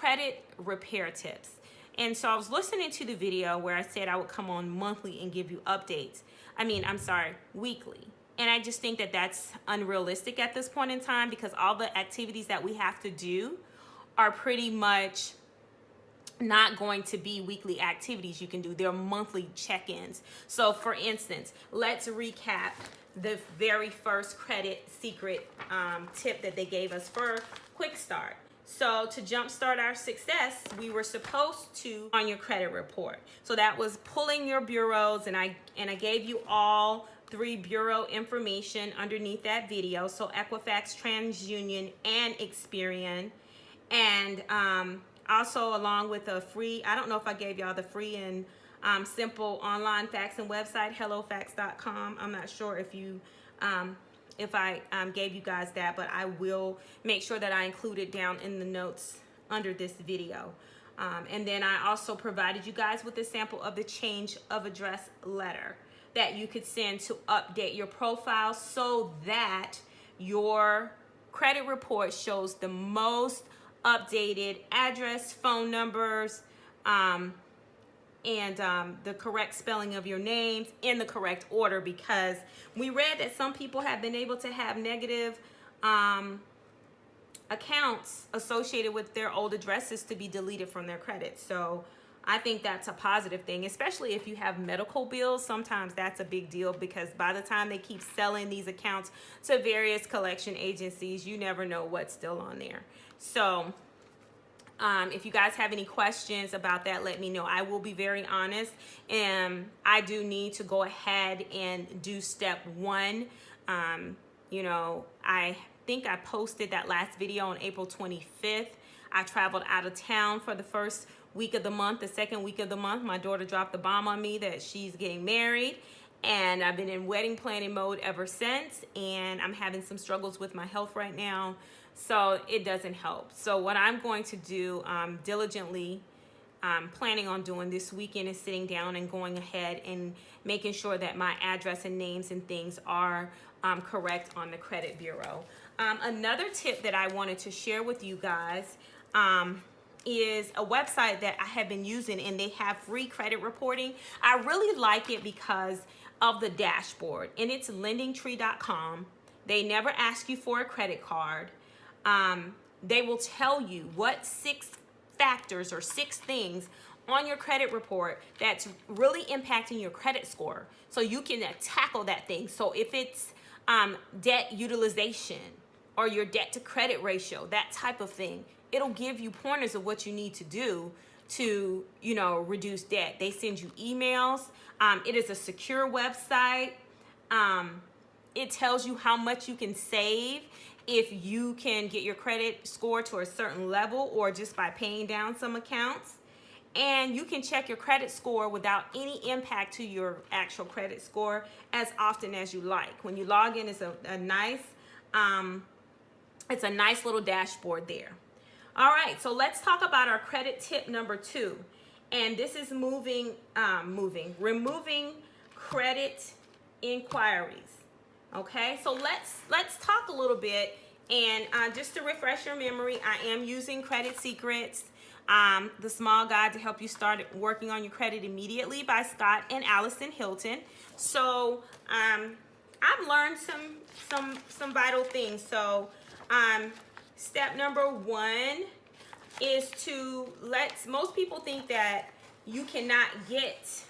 credit repair tips. And so I was listening to the video where I said I would come on monthly and give you updates. Weekly. And I just think that that's unrealistic at this point in time, because all the activities that we have to do are pretty much not going to be weekly activities you can do. They're monthly check-ins. So for instance, let's recap the very first credit secret tip that they gave us for Quick Start. So to jumpstart our success, we were supposed to on your credit report. So that was pulling your bureaus, and I gave you all 3 bureau information underneath that video. So Equifax, Transunion, and Experian. And also along with a free, I don't know if I gave y'all the free and simple online faxing website, hellofax.com. I'm not sure if I gave you guys that, but I will make sure that I include it down in the notes under this video. And then I also provided you guys with a sample of the change of address letter that you could send to update your profile so that your credit report shows the most updated address, phone numbers, and the correct spelling of your names in the correct order, because we read that some people have been able to have negative accounts associated with their old addresses to be deleted from their credit. So I think that's a positive thing, especially if you have medical bills. Sometimes that's a big deal, because by the time they keep selling these accounts to various collection agencies, you never know what's still on there. So if you guys have any questions about that, let me know. I will be very honest, and I do need to go ahead and do step 1. You know, I think I posted that last video on April 25th. I traveled out of town for the first week of the month. The second week of the month, my daughter dropped the bomb on me that she's getting married, and I've been in wedding planning mode ever since, and I'm having some struggles with my health right now. So it doesn't help. So what I'm going to do diligently, planning on doing this weekend, is sitting down and going ahead and making sure that my address and names and things are correct on the credit bureau. Another tip that I wanted to share with you guys is a website that I have been using, and they have free credit reporting. I really like it because of the dashboard, and it's lendingtree.com. They never ask you for a credit card. They will tell you what 6 factors or 6 things on your credit report that's really impacting your credit score, so you can tackle that thing. So if it's debt utilization or your debt to credit ratio, that type of thing, it'll give you pointers of what you need to do to, you know, reduce debt. They send you emails. It is a secure website. It tells you how much you can save if you can get your credit score to a certain level, or just by paying down some accounts. And you can check your credit score without any impact to your actual credit score as often as you like. When you log in, it's a nice little dashboard there. All right, so let's talk about our credit tip number 2. And this is removing credit inquiries. Okay, so let's talk a little bit, and just to refresh your memory, I am using Credit Secrets, the small guide to help you start working on your credit immediately, by Scott and Alison Hilton. So I've learned some vital things. So step number 1 is to most people think that you cannot get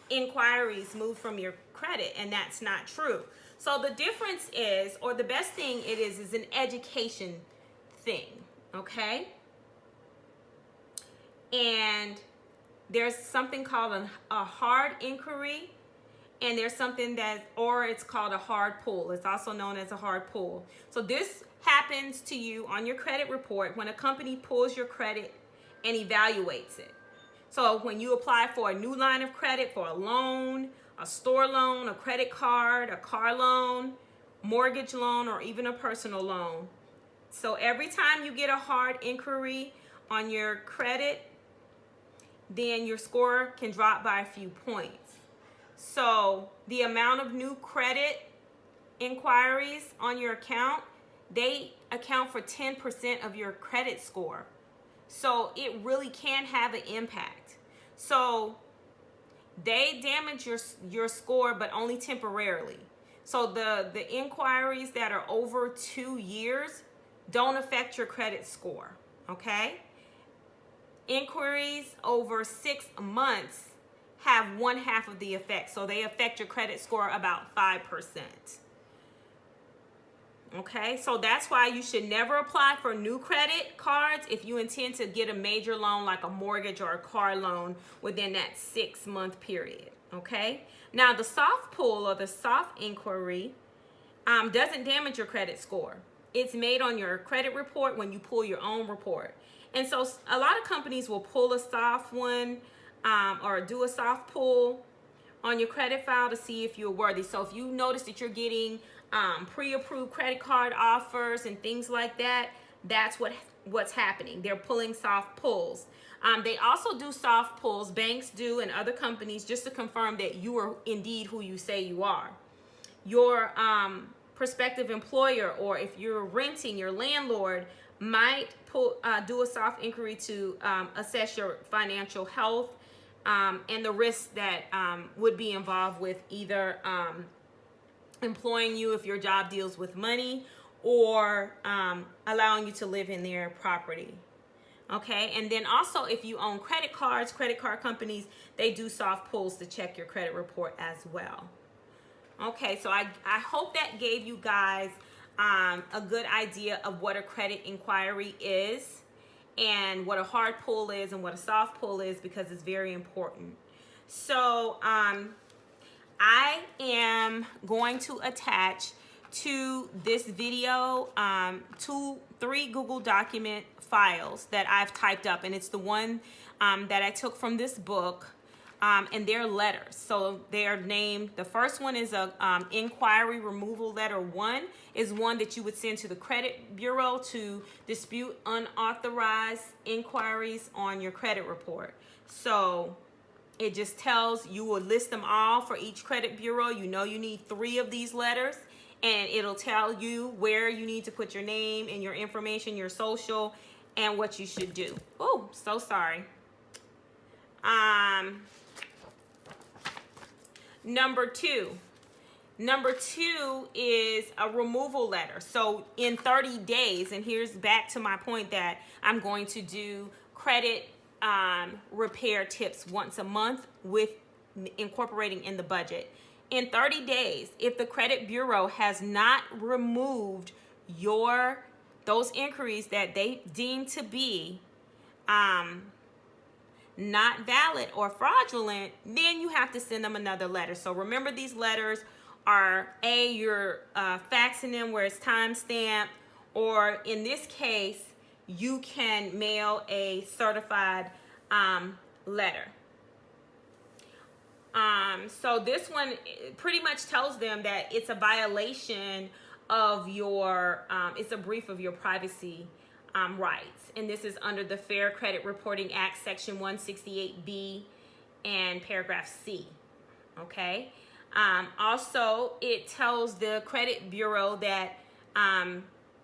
inquiries moved from your credit, and that's not true. So the difference is, or the best thing it is an education thing, okay? And there's something called a hard inquiry, and there's something it's called a hard pull. It's also known as a hard pull. So this happens to you on your credit report when a company pulls your credit and evaluates it. So when you apply for a new line of credit, for a loan, a store loan, a credit card, a car loan, mortgage loan, or even a personal loan. So every time you get a hard inquiry on your credit, then your score can drop by a few points. So the amount of new credit inquiries on your account, they account for 10% of your credit score. So it really can have an impact. So they damage your score, but only temporarily. So the inquiries that are over 2 years don't affect your credit score, okay? Inquiries over 6 months have 1/2 of the effect. So they affect your credit score about 5%. Okay, so that's why you should never apply for new credit cards if you intend to get a major loan like a mortgage or a car loan within that 6-month period. Okay, now the soft pull or the soft inquiry doesn't damage your credit score. It's made on your credit report when you pull your own report. And so a lot of companies will pull a soft one or do a soft pull on your credit file to see if you're worthy. So if you notice that you're getting pre-approved credit card offers and things like that, that's what's happening. They're pulling soft pulls. They also do soft pulls, banks do, and other companies, just to confirm that you are indeed who you say you are. Your prospective employer, or if you're renting, your landlord might do a soft inquiry to assess your financial health and the risks that would be involved with either employing you if your job deals with money, or allowing you to live in their property. Okay, and then also if you own credit cards, credit card companies, they do soft pulls to check your credit report as well. Okay, so I hope that gave you guys a good idea of what a credit inquiry is and what a hard pull is and what a soft pull is, because it's very important. So I am going to attach to this video 3 Google document files that I've typed up, and it's the one that I took from this book, and they're letters. So they are named, the first one is a inquiry removal letter 1, is one that you would send to the credit bureau to dispute unauthorized inquiries on your credit report. So it just tells, you will list them all for each credit bureau. You know you need 3 of these letters, and it'll tell you where you need to put your name and your information, your social, and what you should do. Oh, so sorry. Number two is a removal letter. So in 30 days, and here's back to my point that I'm going to do credit repair tips once a month with incorporating in the budget. In 30 days, if the credit bureau has not removed those inquiries that they deem to be not valid or fraudulent, then you have to send them another letter. So remember, these letters are you're faxing them where it's time stamped, or in this case, you can mail a certified letter. So this one pretty much tells them that it's a violation of your, it's a brief of your privacy rights. And this is under the Fair Credit Reporting Act, Section 168B and paragraph C. Okay. Also, it tells the credit bureau that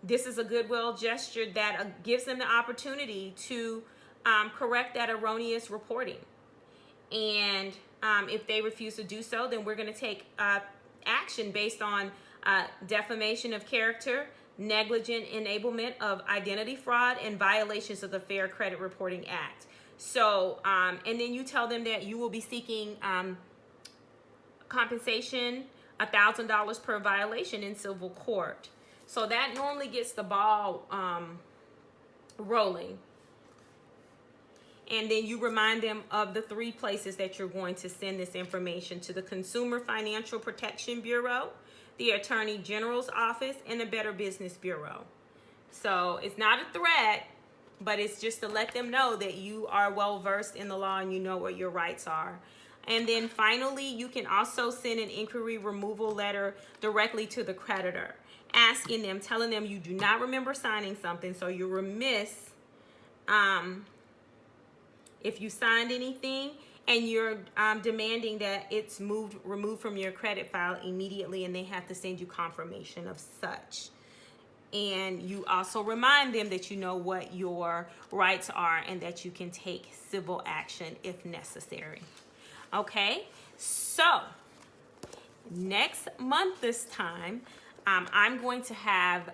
this is a goodwill gesture that gives them the opportunity to correct that erroneous reporting. And if they refuse to do so, then we're going to take action based on defamation of character, negligent enablement of identity fraud, and violations of the Fair Credit Reporting Act. So, and then you tell them that you will be seeking compensation, $1,000 per violation in civil court. So that normally gets the ball rolling. And then you remind them of the 3 places that you're going to send this information: to the Consumer Financial Protection Bureau, the Attorney General's Office, and the Better Business Bureau. So it's not a threat, but it's just to let them know that you are well versed in the law and you know what your rights are. And then finally, you can also send an inquiry removal letter directly to the creditor, asking them, telling them you do not remember signing something, so you're remiss if you signed anything, and you're demanding that it's removed from your credit file immediately, and they have to send you confirmation of such. And you also remind them that you know what your rights are and that you can take civil action if necessary. Okay, so next month this time, I'm going to have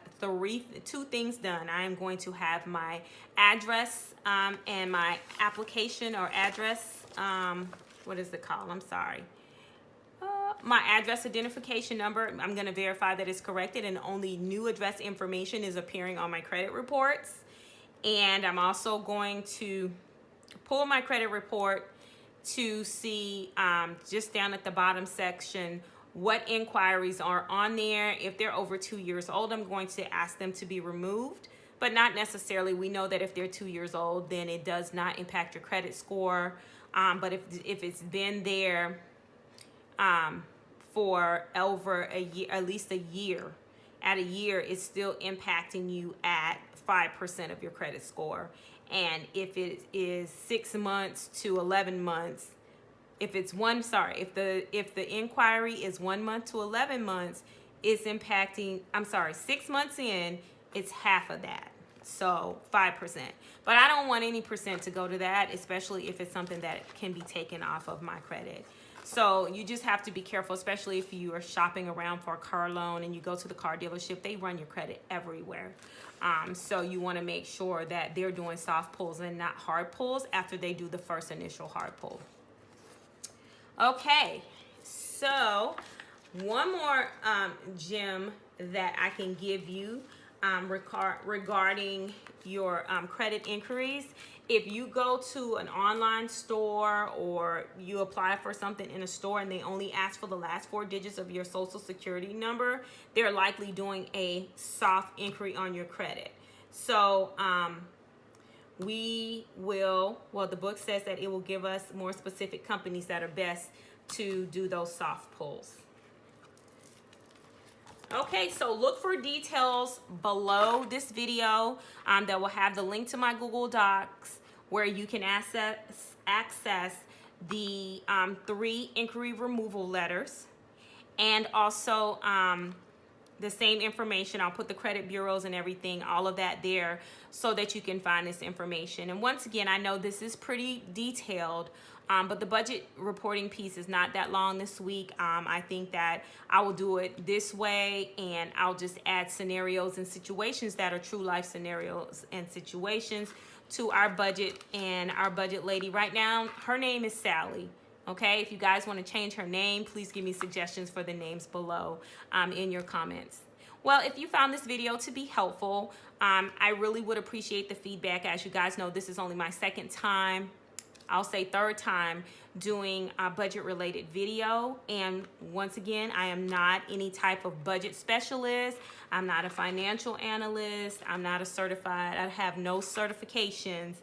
two things done. I am going to have my address and my application or address, what is it called? I'm sorry. My address identification number. I'm going to verify that it's corrected and only new address information is appearing on my credit reports. And I'm also going to pull my credit report to see just down at the bottom section what inquiries are on there. If they're over 2 years old, I'm going to ask them to be removed, but not necessarily. We know that if they're 2 years old, then it does not impact your credit score. But if it's been there for over a year, at least a year, at a year, it's still impacting you at 5% of your credit score. And if it is 6 months to 11 months, if the inquiry is 1 month to 11 months, it's impacting, 6 months in, it's half of that. So 5%. But I don't want any percent to go to that, especially if it's something that can be taken off of my credit. So you just have to be careful, especially if you are shopping around for a car loan and you go to the car dealership. They run your credit everywhere. So you want to make sure that they're doing soft pulls and not hard pulls after they do the first initial hard pull. Okay, so one more gem that I can give you regarding your credit inquiries. If you go to an online store or you apply for something in a store and they only ask for the last 4 digits of your social security number, they're likely doing a soft inquiry on your credit. So the book says that it will give us more specific companies that are best to do those soft pulls. Okay, so look for details below this video that will have the link to my Google Docs where you can access the 3 inquiry removal letters, and also the same information. I'll put the credit bureaus and everything, all of that there, so that you can find this information. And once again, I know this is pretty detailed, but the budget reporting piece is not that long this week. I think that I will do it this way, and I'll just add scenarios and situations that are true life scenarios and situations to our budget. And our budget lady right now, her name is Sally. Okay, if you guys want to change her name, please give me suggestions for the names below in your comments. Well, if you found this video to be helpful, I really would appreciate the feedback. As you guys know, this is only my second time, I'll say third time, doing a budget-related video. And once again, I am not any type of budget specialist. I'm not a financial analyst. I'm not a certified. I have no certifications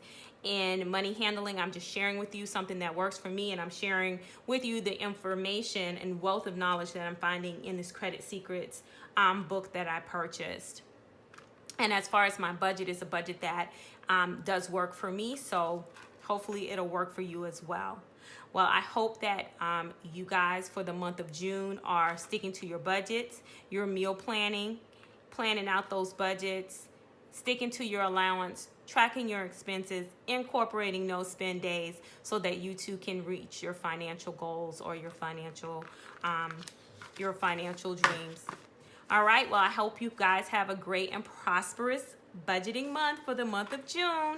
in money handling. I'm just sharing with you something that works for me, and I'm sharing with you the information and wealth of knowledge that I'm finding in this Credit Secrets book that I purchased. And as far as my budget, it's a budget that does work for me, so hopefully it'll work for you as well. Well, I hope that you guys for the month of June are sticking to your budgets, your meal planning out those budgets, sticking to your allowance, tracking your expenses, incorporating no spend days so that you too can reach your financial goals or your financial dreams. All right, well, I hope you guys have a great and prosperous budgeting month for the month of June.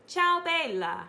Ciao, Bella.